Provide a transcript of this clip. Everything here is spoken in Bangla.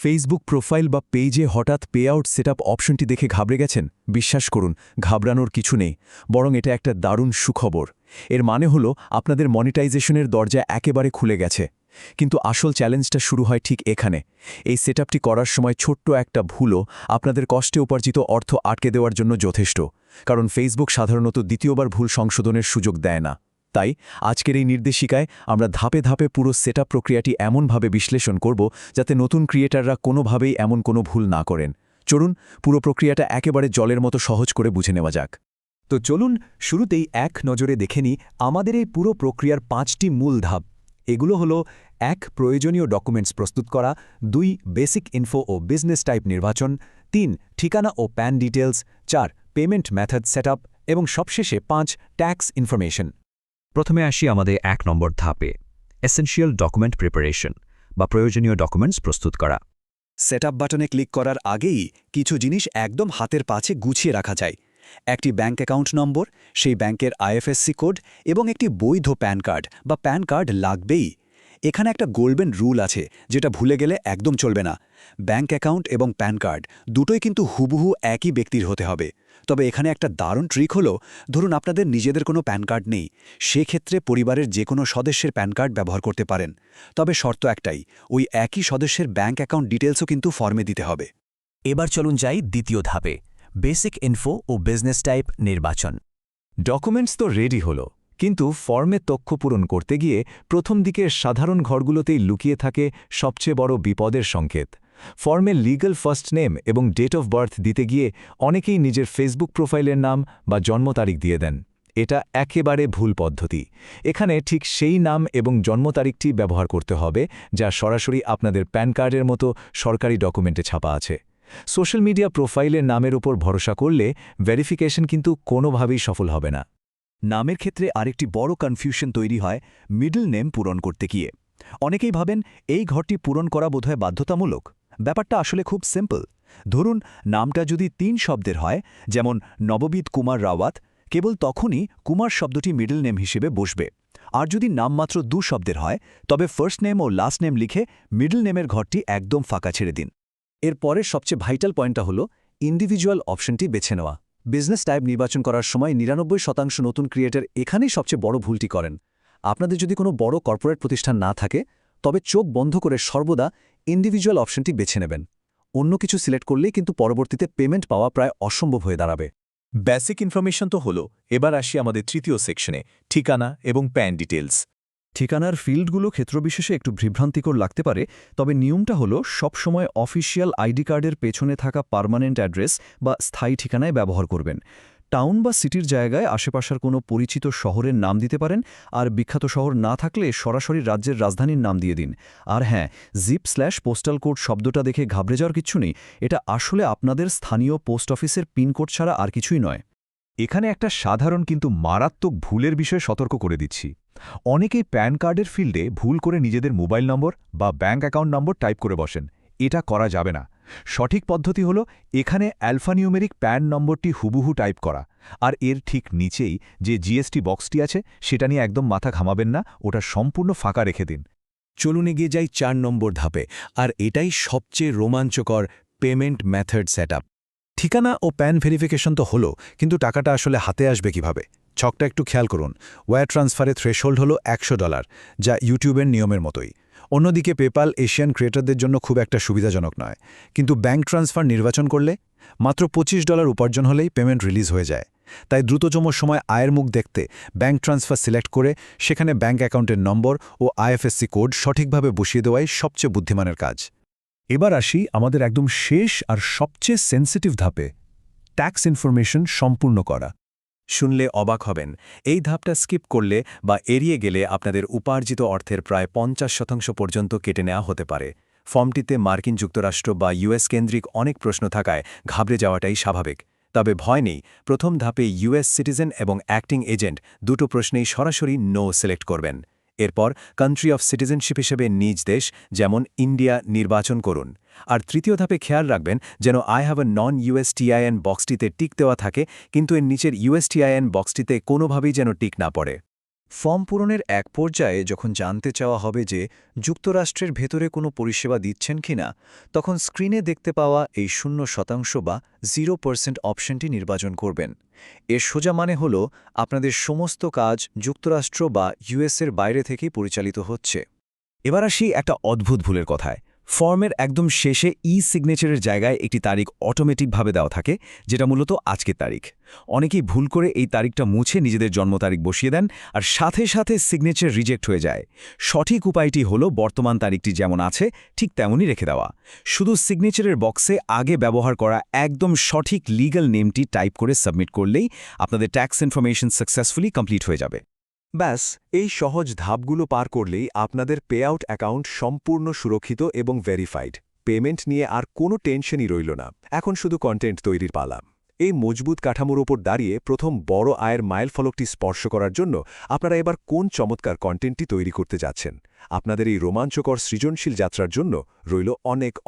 ফেসবুক প্রোফাইল বা পেজে হঠাৎ পে আউট সেটআপ অপশনটি দেখে ঘাবড়ে গেছেন? বিশ্বাস করুন, ঘাবড়ানোর কিছু নেই, বরং এটা একটা দারুণ সুখবর। এর মানে হলো আপনাদের মনিটাইজেশনের দরজা একেবারে খুলে গেছে। কিন্তু আসল চ্যালেঞ্জটা শুরু হয় ঠিক এখানে। এই সেটআপটি করার সময় ছোট্ট একটা ভুলও আপনাদের কষ্টে উপার্জিত অর্থ আটকে দেওয়ার জন্য যথেষ্ট, কারণ ফেসবুক সাধারণত দ্বিতীয়বার ভুল সংশোধনের সুযোগ দেয় না। তাই আজকের এই নির্দেশিকায় আমরা ধাপে ধাপে পুরো সেটআপ প্রক্রিয়াটি এমনভাবে বিশ্লেষণ করব যাতে নতুন ক্রিয়েটাররা কোনোভাবেই এমন কোনো ভুল না করেন। চলুন পুরো প্রক্রিয়াটা একেবারে জলের মতো সহজ করে বুঝে নেওয়া যাক। তো চলুন শুরুতেই এক নজরে দেখে নিই আমাদের এই পুরো প্রক্রিয়ার 5টি মূল ধাপ। এগুলো হলো 1. প্রয়োজনীয় ডকুমেন্টস প্রস্তুত করা, 2. বেসিক ইনফো ও বিজনেস টাইপ নির্বাচন, 3. ঠিকানা ও PAN details, 4. Payment method setup এবং সবশেষে 5. Tax information. প্রথমে আসি আমাদের 1 নম্বর ধাপে, এসেনশিয়াল ডকুমেন্ট প্রিপারেশন বা প্রয়োজনীয় ডকুমেন্টস প্রস্তুত করা। সেটআপ বাটনে ক্লিক করার আগেই কিছু জিনিস একদম হাতের পাছে গুছিয়ে রাখা যায়। একটি ব্যাঙ্ক অ্যাকাউন্ট নম্বর, সেই ব্যাঙ্কের আইএফএসসি কোড এবং একটি বৈধ প্যান কার্ড বা প্যান কার্ড লাগবেই। এখানে একটা গোল্ডেন রুল আছে, যেটা ভুলে গেলে একদম চলবে না। ব্যাঙ্ক অ্যাকাউন্ট এবং প্যান কার্ড দুটোই কিন্তু হুবহু একই ব্যক্তির হতে হবে। তবে এখানে একটা দারুণ ট্রিক হলো, ধরুন আপনাদের নিজেদের কোনো প্যান কার্ড নেই, সেক্ষেত্রে পরিবারের যে কোনো সদস্যের প্যান কার্ড ব্যবহার করতে পারেন। তবে শর্ত একটাই, ওই একই সদস্যের ব্যাঙ্ক অ্যাকাউন্ট ডিটেলসও কিন্তু ফর্মে দিতে হবে। এবার চলুন যাই দ্বিতীয় ধাপে, বেসিক ইনফো ও বিজনেস টাইপ নির্বাচন। ডকুমেন্টস তো রেডি হলো, কিন্তু ফর্মে তথ্য পূরণ করতে গিয়ে প্রথম দিকের সাধারণ ঘরগুলোতেই লুকিয়ে থাকে সবচেয়ে বড় বিপদের সংকেত। ফর্মে লিগ্যাল ফার্স্ট নেম এবং ডেট অফ বার্থ দিতে গিয়ে অনেকেই নিজের ফেসবুক প্রোফাইলের নাম বা জন্ম তারিখ দিয়ে দেন। এটা একেবারে ভুল পদ্ধতি। এখানে ঠিক সেই নাম এবং জন্ম তারিখটি ব্যবহার করতে হবে যা সরাসরি আপনাদের প্যান কার্ডের মতো সরকারি ডকুমেন্টে ছাপা আছে। সোশ্যাল মিডিয়া প্রোফাইলের নামের উপর ভরসা করলে ভেরিফিকেশন কিন্তু কোনোভাবেই সফল হবে না। নামের ক্ষেত্রে আরেকটি বড় কনফিউশন তৈরি হয় মিডল নেম পূরণ করতে গিয়ে। অনেকেই ভাবেন এই ঘরটি পূরণ করা বোধহয় বাধ্যতামূলক। ব্যাপারটা আসলে খুব সিম্পল। ধরুন নামটা যদি 3 শব্দের হয়, যেমন নববিদ কুমার রাওয়াত, কেবল তখনই কুমার শব্দটি মিডল নেম হিসেবে বসবে। আর যদি নাম মাত্র 2 শব্দের হয়, তবে ফার্স্ট নেম ও লাস্ট নেম লিখে মিডল নেমের ঘরটি একদম ফাঁকা ছেড়ে দিন। এর পরের সবচেয়ে ভাইটাল পয়েন্টটা হলো ইন্ডিভিজুয়াল অপশনটি বেছে নেওয়া। বিজনেস টাইপ নির্বাচন করার সময় 99% নতুন ক্রিয়েটর এখানেই সবচেয়ে বড় ভুলটি করেন। আপনাদের যদি কোনো বড় কর্পোরেট প্রতিষ্ঠান না থাকে, তবে চোখ বন্ধ করে সর্বদা ইন্ডিভিজুয়াল অপশনটি বেছে নেবেন। অন্য কিছু সিলেক্ট করলেই কিন্তু পরবর্তীতে পেমেন্ট পাওয়া প্রায় অসম্ভব হয়ে দাঁড়াবে। বেসিক ইনফরমেশন তো হলো, এবার আসি আমাদের তৃতীয় সেকশনে, ঠিকানা এবং প্যান ডিটেলস। ঠিকানার ফিল্ডগুলো ক্ষেত্রবিশেষে একটু বিভ্রান্তিকর লাগতে পারে, তবে নিয়মটা হলো সবসময় অফিসিয়াল আইডি কার্ডের পেছনে থাকা পার্মানেন্ট অ্যাড্রেস বা স্থায়ী ঠিকানায় ব্যবহার করবেন। টাউন বা সিটির জায়গায় আশেপাশের কোনো পরিচিত শহরের নাম দিতে পারেন, আর বিখ্যাত শহর না থাকলে সরাসরি রাজ্যের রাজধানীর নাম দিয়ে দিন। আর হ্যাঁ, জিপ/পোস্টাল কোড শব্দটা দেখে ঘাবড়ে যাওয়ার কিচ্ছু নেই। এটা আসলে আপনাদের স্থানীয় পোস্ট অফিসের পিনকোড ছাড়া আর কিছুই নয়। এখানে একটা সাধারণ কিন্তু মারাত্মক ভুলের বিষয়ে সতর্ক করে দিচ্ছি। অনেকেই প্যান কার্ডের ফিল্ডে ভুল করে নিজেদের মোবাইল নম্বর বা ব্যাঙ্ক অ্যাকাউন্ট নম্বর টাইপ করে বসেন। এটা করা যাবে না। সঠিক পদ্ধতি হলো এখানে অ্যালফানিউমেরিক প্যান নম্বরটি হুবহু টাইপ করা, আর এর ঠিক নিচেই যে জিএসটি বক্সটি আছে সেটা নিয়ে একদম মাথা ঘামাবেন না, ওটা সম্পূর্ণ ফাঁকা রেখে দিন। চলুন এগিয়ে যাই 4 নম্বর ধাপে, আর এটাই সবচেয়ে রোমাঞ্চকর, পেমেন্ট মেথড সেটআপ। ঠিকানা ও প্যান ভেরিফিকেশন তো হলো, কিন্তু টাকাটা আসলে হাতে আসবে কিভাবে? ছকটা একটু খেয়াল করুন। ওয়্যার ট্রান্সফারের থ্রেশহোল্ড হলো $100, যা ইউটিউবের নিয়মের মতোই। অন্যদিকে পেপাল এশিয়ান ক্রিয়েটরদের জন্য খুব একটা সুবিধাজনক নয়, কিন্তু ব্যাঙ্ক ট্রান্সফার নির্বাচন করলে মাত্র $25 উপার্জন হলেই পেমেন্ট রিলিজ হয়ে যায়। তাই দ্রুততম সময় আয়ের মুখ দেখতে ব্যাঙ্ক ট্রান্সফার সিলেক্ট করে সেখানে ব্যাঙ্ক অ্যাকাউন্টের নম্বর ও আইএফএসসি কোড সঠিকভাবে বসিয়ে দেওয়াই সবচেয়ে বুদ্ধিমানের কাজ। এবার আসি আমাদের একদম শেষ আর সবচেয়ে সেন্সিটিভ ধাপে, ট্যাক্স ইনফরমেশন সম্পূর্ণ করা। শুনলে অবাক হবেন, এই ধাপটা স্কিপ করলে বা এড়িয়ে গেলে আপনাদের উপার্জিত অর্থের প্রায় 50% পর্যন্ত কেটে নেওয়া হতে পারে। ফর্মটিতে মার্কিন যুক্তরাষ্ট্র বা ইউএস কেন্দ্রিক অনেক প্রশ্ন থাকায় ঘাবড়ে যাওয়াটাই স্বাভাবিক। তবে ভয় নেই, প্রথম ধাপে ইউএস সিটিজেন এবং অ্যাক্টিং এজেন্ট দুটো প্রশ্নেই সরাসরি নো সিলেক্ট করবেন। এরপর কান্ট্রি অফ সিটিজেনশিপ হিসেবে নিজ দেশ, যেমন ইন্ডিয়া নির্বাচন করুন। আর তৃতীয় ধাপে খেয়াল রাখবেন যেন I have a non US TIN বক্সটিতে টিক দেওয়া থাকে, কিন্তু এর নিচের ইউএসটিআইএন বক্সটিতে কোনোভাবেই যেন টিক না পড়ে। ফর্ম পূরণের এক পর্যায়ে যখন জানতে চাওয়া হবে যে যুক্তরাষ্ট্রের ভেতরে কোনো পরিষেবা দিচ্ছেন কিনা, তখন স্ক্রিনে দেখতে পাওয়া এই 0% বা 0% অপশনটি নির্বাচন করবেন। এর সোজা মানে হল আপনাদের সমস্ত কাজ যুক্তরাষ্ট্র বা ইউএসের বাইরে থেকেই পরিচালিত হচ্ছে। এবার আসি একটা অদ্ভুত ভুলের কথায়। ফর্মের একদম শেষে সিগনেচারের জায়গায় একটি তারিখ অটোমেটিকভাবে দেওয়া থাকে, যেটা মূলত আজকের তারিখ। অনেকেই ভুল করে এই তারিখটা মুছে নিজেদের জন্ম তারিখ বসিয়ে দেন, আর সাথে সাথে সিগনেচার রিজেক্ট হয়ে যায়। সঠিক উপায়টি হলো বর্তমান তারিখটি যেমন আছে ঠিক তেমনই রেখে দেওয়া। শুধু সিগনেচারের বক্সে আগে ব্যবহার করা একদম সঠিক লিগ্যাল নেমটি টাইপ করে সাবমিট করলেই আপনাদের ট্যাক্স ইনফরমেশন সাকসেসফুলি কমপ্লিট হয়ে যাবে। ব্যাস, এই সহজ ধাপগুলো পার করলেই আপনাদের পেআউট অ্যাকাউন্ট সম্পূর্ণ সুরক্ষিত এবং ভেরিফাইড। পেমেন্ট নিয়ে আর কোনো টেনশনই রইল না, এখন শুধু কন্টেন্ট তৈরির পালা। এই মজবুত কাঠামোর ওপর দাঁড়িয়ে প্রথম বড় আয়ের মাইলফলকটি স্পর্শ করার জন্য আপনারা এবার কোন চমৎকার কন্টেন্টটি তৈরি করতে যাচ্ছেন? আপনাদের এই রোমাঞ্চকর সৃজনশীল যাত্রার জন্য রইল অনেক